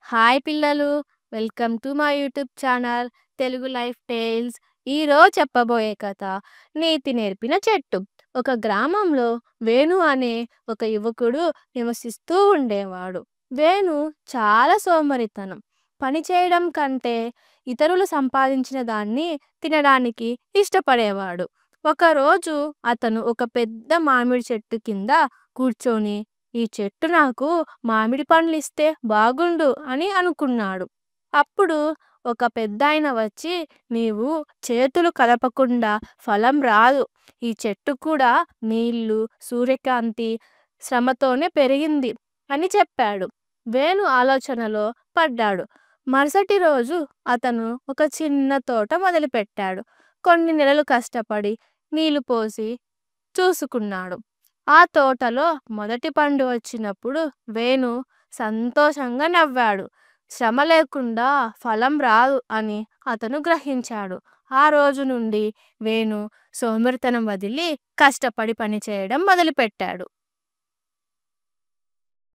Hi పిల్లలు, welcome to my YouTube channel Telugu life tales. ఈరోజు చెప్పబోయే కథ నీతి నేర్పిన చెట్టు. ఒక గ్రామంలో వేణు అనే ఒక యువకుడు నివసిస్తూ ఉండేవాడు. వేణు చాలా సోమరితనం. పని చేయడం కంటే ఇతరులు సంపాదించిన దాన్ని తినడానికి ఇష్టపడేవాడు. ఒకరోజు అతను ఒక పెద్ద మామిడి చెట్టు కింద కూర్చొని ఈ చెట్టు నాకు మామిడి పండ్లిస్తే బాగుండు అని అనుకున్నాడు. అప్పుడు ఒక పెద్దాయన వచ్చి, నీవు చేతులు కదపకుండా ఫలం రాదు. ఈ చెట్టు కూడా నీళ్లు, సూర్యకాంతి, శ్రమతోనే పెరిగింది అని చెప్పాడు. వేణు ఆలోచనలో పడ్డాడు. మరుసటి రోజు అతను ఒక చిన్న తోట మొదలుపెట్టాడు. కొన్ని నెలలు కష్టపడి నీళ్లు పోసి చూసుకున్నాడు. ఆ తోటలో మొదటి పండు వచ్చినప్పుడు వేణు సంతోషంగా నవ్వాడు. శ్రమ లేకుండా ఫలం రాదు అని అతను గ్రహించాడు. ఆ రోజు నుండి వేణు సోమరితనం వదిలి కష్టపడి పనిచేయడం మొదలుపెట్టాడు.